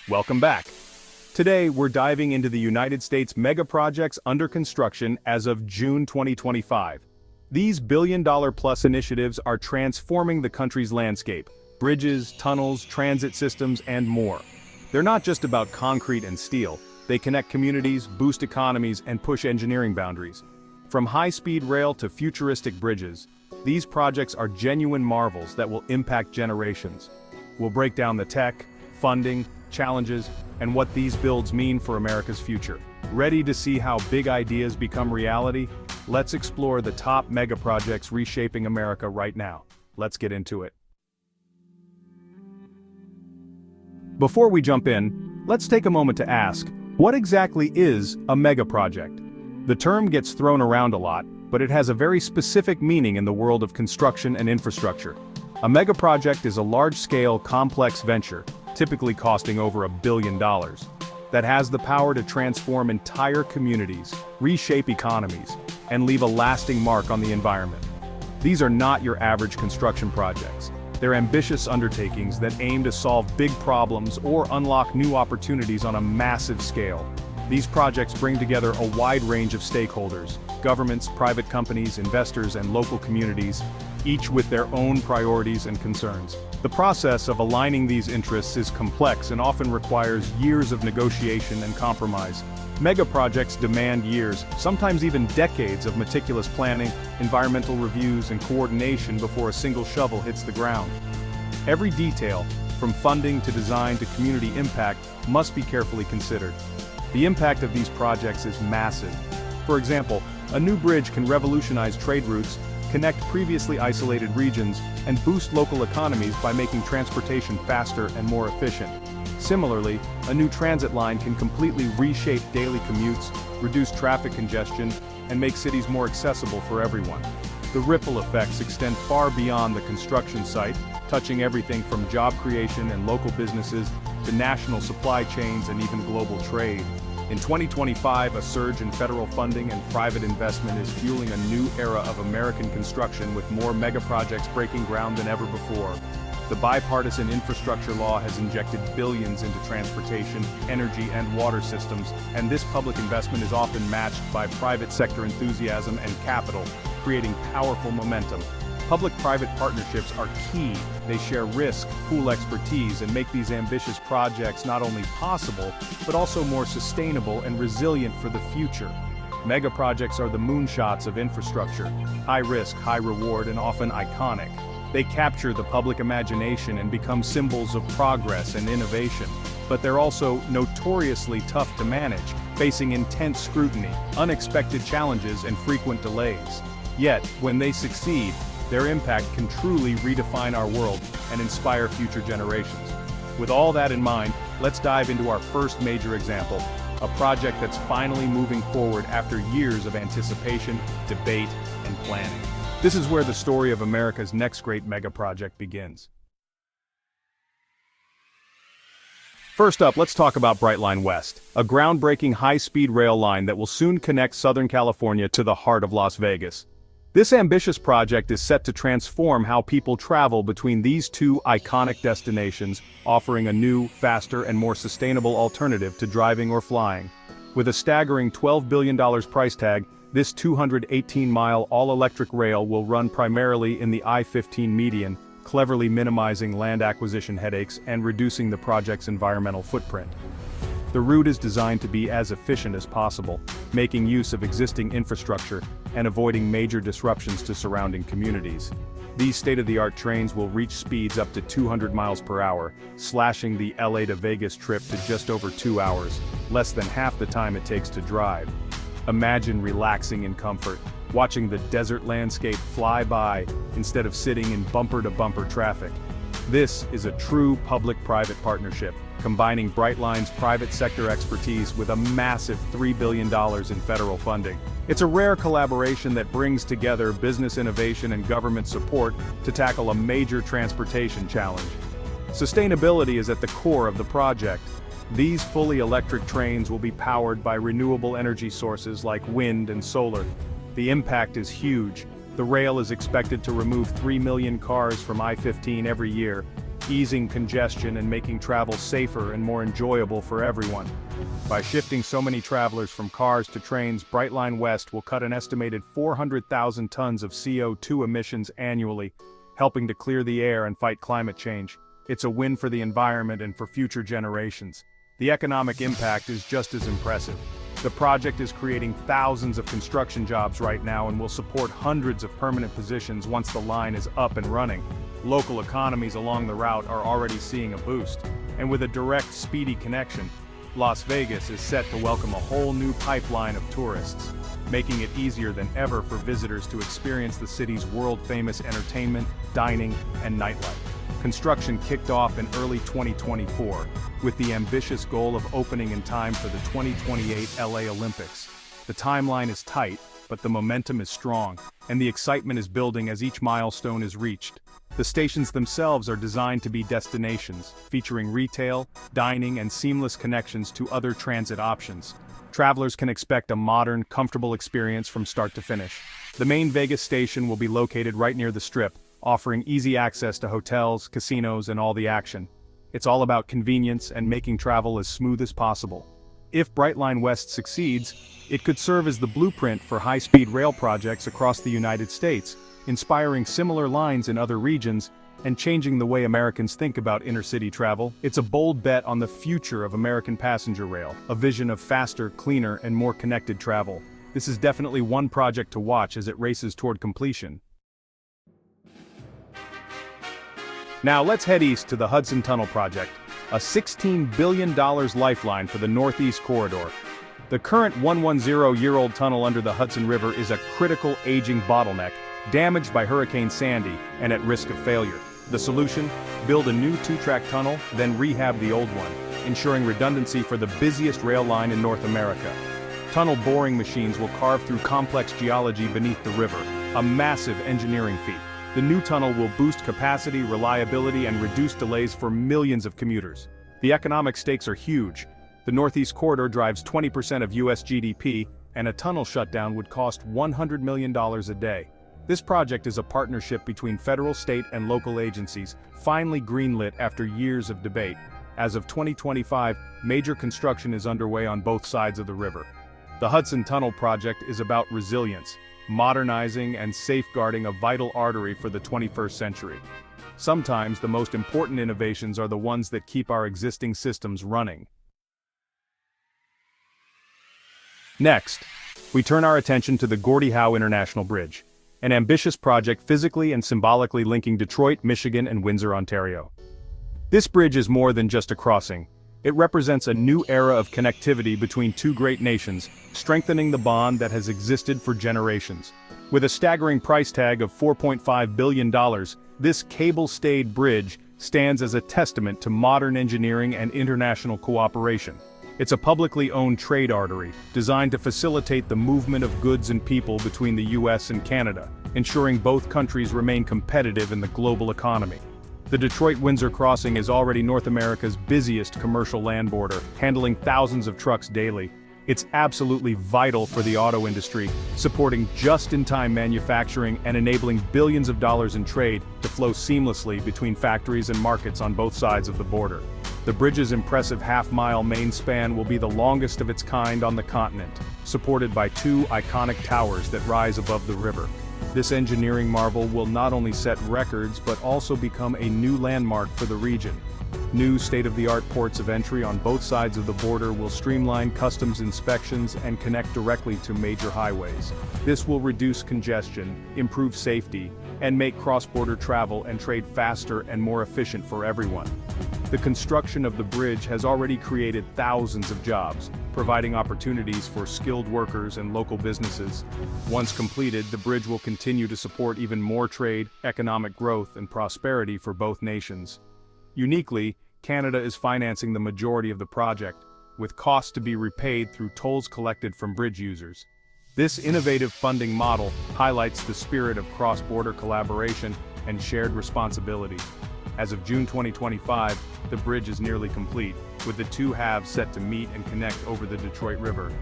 Welcome back. Today, we're diving into the United States megaprojects under construction as of June 2025. These billion-dollar-plus initiatives are transforming the country's landscape: bridges, tunnels, transit systems, and more. They're not just about concrete and steel. They connect communities, boost economies, and push engineering boundaries. From high-speed rail to futuristic bridges, these projects are genuine marvels that will impact generations. We'll break down the tech, funding, challenges, and what these builds mean for America's future. Ready to see how big ideas become reality? Let's explore the top megaprojects reshaping America right now. Let's get into it. Before we jump in, let's take a moment to ask, what exactly is a megaproject? The term gets thrown around a lot, but it has a very specific meaning in the world of construction and infrastructure. A megaproject is a large-scale, complex venture, typically costing over $1 billion, that has the power to transform entire communities, reshape economies, and leave a lasting mark on the environment. These are not your average construction projects. They're ambitious undertakings that aim to solve big problems or unlock new opportunities on a massive scale. These projects bring together a wide range of stakeholders: governments, private companies, investors, and local communities, each with their own priorities and concerns. The process of aligning these interests is complex and often requires years of negotiation and compromise. Megaprojects demand years, sometimes even decades of meticulous planning, environmental reviews, and coordination before a single shovel hits the ground. Every detail, from funding to design to community impact, must be carefully considered. The impact of these projects is massive. For example, a new bridge can revolutionize trade routes, connect previously isolated regions, and boost local economies by making transportation faster and more efficient. Similarly, a new transit line can completely reshape daily commutes, reduce traffic congestion, and make cities more accessible for everyone. The ripple effects extend far beyond the construction site, touching everything from job creation and local businesses to national supply chains and even global trade. In 2025, a surge in federal funding and private investment is fueling a new era of American construction, with more megaprojects breaking ground than ever before. The bipartisan infrastructure law has injected billions into transportation, energy, and water systems, and this public investment is often matched by private sector enthusiasm and capital, creating powerful momentum. Public-private partnerships are key. They share risk, pool expertise, and make these ambitious projects not only possible, but also more sustainable and resilient for the future. Megaprojects are the moonshots of infrastructure: high risk, high reward, and often iconic. They capture the public imagination and become symbols of progress and innovation. But they're also notoriously tough to manage, facing intense scrutiny, unexpected challenges, and frequent delays. Yet, when they succeed, their impact can truly redefine our world and inspire future generations. With all that in mind, let's dive into our first major example, a project that's finally moving forward after years of anticipation, debate, and planning. This is where the story of America's next great megaproject begins. First up, let's talk about Brightline West, a groundbreaking high-speed rail line that will soon connect Southern California to the heart of Las Vegas. This ambitious project is set to transform how people travel between these two iconic destinations, offering a new, faster, and more sustainable alternative to driving or flying. With a staggering $12 billion price tag, this 218-mile all-electric rail will run primarily in the I-15 median, cleverly minimizing land acquisition headaches and reducing the project's environmental footprint. The route is designed to be as efficient as possible, making use of existing infrastructure and avoiding major disruptions to surrounding communities. These state-of-the-art trains will reach speeds up to 200 miles per hour, slashing the LA to Vegas trip to just over 2 hours, less than half the time it takes to drive. Imagine relaxing in comfort, watching the desert landscape fly by instead of sitting in bumper-to-bumper traffic. This is a true public-private partnership, combining Brightline's private sector expertise with a massive $3 billion in federal funding. It's a rare collaboration that brings together business innovation and government support to tackle a major transportation challenge. Sustainability is at the core of the project. These fully electric trains will be powered by renewable energy sources like wind and solar. The impact is huge. The rail is expected to remove 3 million cars from I-15 every year, easing congestion and making travel safer and more enjoyable for everyone. By shifting so many travelers from cars to trains, Brightline West will cut an estimated 400,000 tons of CO2 emissions annually, helping to clear the air and fight climate change. It's a win for the environment and for future generations. The economic impact is just as impressive. The project is creating thousands of construction jobs right now and will support hundreds of permanent positions once the line is up and running. Local economies along the route are already seeing a boost. And with a direct, speedy connection, Las Vegas is set to welcome a whole new pipeline of tourists, making it easier than ever for visitors to experience the city's world-famous entertainment, dining, and nightlife. Construction kicked off in early 2024, with the ambitious goal of opening in time for the 2028 LA Olympics. The timeline is tight, but the momentum is strong, and the excitement is building as each milestone is reached. The stations themselves are designed to be destinations, featuring retail, dining, and seamless connections to other transit options. Travelers can expect a modern, comfortable experience from start to finish. The main Vegas station will be located right near the Strip, offering easy access to hotels, casinos, and all the action. It's all about convenience and making travel as smooth as possible. If Brightline West succeeds, it could serve as the blueprint for high-speed rail projects across the United States, inspiring similar lines in other regions and changing the way Americans think about inner-city travel. It's a bold bet on the future of American passenger rail, a vision of faster, cleaner, and more connected travel. This is definitely one project to watch as it races toward completion. Now let's head east to the Hudson Tunnel project, a $16 billion lifeline for the Northeast Corridor. The current 110-year-old tunnel under the Hudson River is a critical aging bottleneck, damaged by Hurricane Sandy and at risk of failure. The solution? Build a new two-track tunnel, then rehab the old one, ensuring redundancy for the busiest rail line in North America. Tunnel boring machines will carve through complex geology beneath the river, a massive engineering feat. The new tunnel will boost capacity, reliability, and reduce delays for millions of commuters. The economic stakes are huge. The Northeast Corridor drives 20% of US GDP, and a tunnel shutdown would cost $100 million a day. This project is a partnership between federal, state, and local agencies, finally greenlit after years of debate. As of 2025, major construction is underway on both sides of the river. The Hudson Tunnel project is about resilience, modernizing and safeguarding a vital artery for the 21st century. Sometimes the most important innovations are the ones that keep our existing systems running. Next, we turn our attention to the Gordihow International Bridge, an ambitious project physically and symbolically linking Detroit, Michigan, and Windsor, Ontario. This bridge is more than just a crossing. It represents a new era of connectivity between two great nations, strengthening the bond that has existed for generations. With a staggering price tag of $4.5 billion, this cable-stayed bridge stands as a testament to modern engineering and international cooperation. It's a publicly owned trade artery, designed to facilitate the movement of goods and people between the US and Canada, ensuring both countries remain competitive in the global economy. The Detroit-Windsor crossing is already North America's busiest commercial land border, handling thousands of trucks daily. It's absolutely vital for the auto industry, supporting just-in-time manufacturing and enabling billions of dollars in trade to flow seamlessly between factories and markets on both sides of the border. The bridge's impressive half-mile main span will be the longest of its kind on the continent, supported by two iconic towers that rise above the river. This engineering marvel will not only set records but also become a new landmark for the region. New state-of-the-art ports of entry on both sides of the border will streamline customs inspections and connect directly to major highways. This will reduce congestion, improve safety, and make cross-border travel and trade faster and more efficient for everyone. The construction of the bridge has already created thousands of jobs, providing opportunities for skilled workers and local businesses. Once completed, the bridge will continue to support even more trade, economic growth, and prosperity for both nations. Uniquely, Canada is financing the majority of the project, with costs to be repaid through tolls collected from bridge users. This innovative funding model highlights the spirit of cross-border collaboration and shared responsibility. As of June 2025, the bridge is nearly complete, with the two halves set to meet and connect over the Detroit River.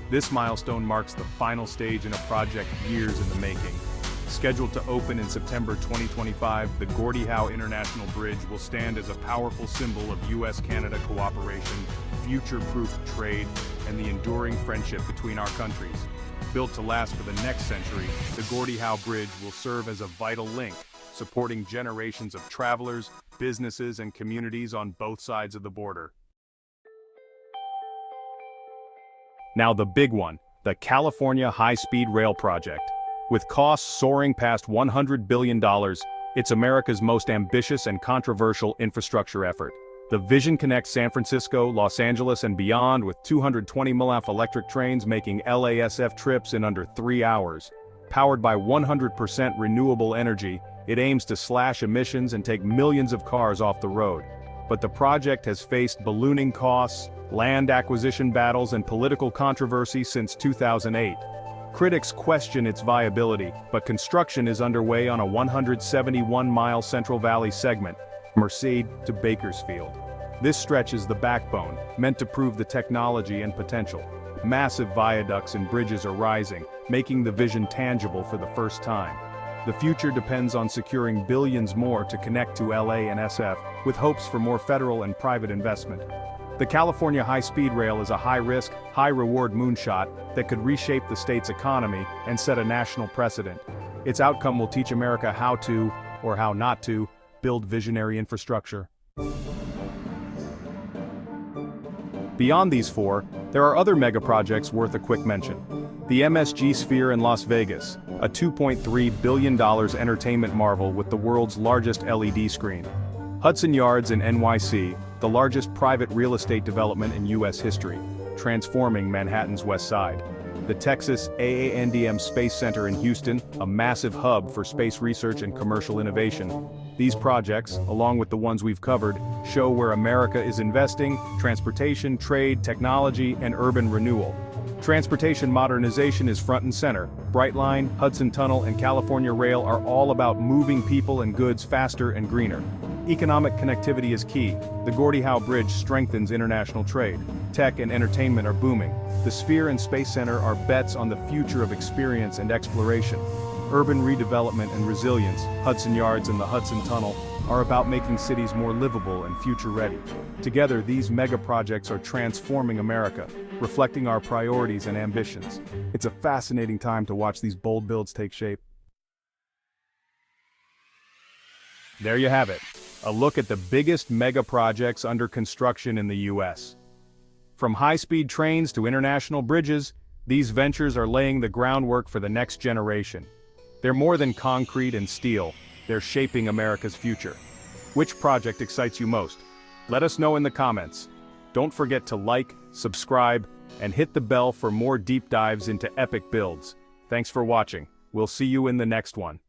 This milestone marks the final stage in a project years in the making. Scheduled to open in September 2025, the Gordihow International Bridge will stand as a powerful symbol of US-Canada cooperation, future-proof trade, and the enduring friendship between our countries. Built to last for the next century, the Gordihow Bridge will serve as a vital link, supporting generations of travelers, businesses, and communities on both sides of the border. Now the big one, the California High-Speed Rail Project. With costs soaring past $100 billion, it's America's most ambitious and controversial infrastructure effort. The vision connects San Francisco, Los Angeles, and beyond with 220 mAh electric trains making LASF trips in under 3 hours. Powered by 100% renewable energy, it aims to slash emissions and take millions of cars off the road. But the project has faced ballooning costs, land acquisition battles, and political controversy since 2008. Critics question its viability, but construction is underway on a 171-mile Central Valley segment, from Merced to Bakersfield. This stretch is the backbone, meant to prove the technology and potential. Massive viaducts and bridges are rising, making the vision tangible for the first time. The future depends on securing billions more to connect to LA and SF, with hopes for more federal and private investment. The California High-Speed Rail is a high-risk, high-reward moonshot that could reshape the state's economy and set a national precedent. Its outcome will teach America how to, or how not to, build visionary infrastructure. Beyond these four, there are other megaprojects worth a quick mention. The MSG Sphere in Las Vegas, a $2.3 billion entertainment marvel with the world's largest LED screen. Hudson Yards in NYC, the largest private real estate development in U.S. history, transforming Manhattan's West Side. The Texas AANDM Space Center in Houston, a massive hub for space research and commercial innovation. These projects, along with the ones we've covered, show where America is investing: transportation, trade, technology, and urban renewal. Transportation modernization is front and center. Brightline, Hudson Tunnel, and California Rail are all about moving people and goods faster and greener. Economic connectivity is key. The Gordihow Bridge strengthens international trade. Tech and entertainment are booming. The Sphere and Space Center are bets on the future of experience and exploration. Urban redevelopment and resilience, Hudson Yards and the Hudson Tunnel, are about making cities more livable and future-ready. Together, these mega-projects are transforming America, reflecting our priorities and ambitions. It's a fascinating time to watch these bold builds take shape. There you have it, a look at the biggest mega-projects under construction in the U.S. From high-speed trains to international bridges, these ventures are laying the groundwork for the next generation. They're more than concrete and steel. They're shaping America's future. Which project excites you most? Let us know in the comments. Don't forget to like, subscribe, and hit the bell for more deep dives into epic builds. Thanks for watching. We'll see you in the next one.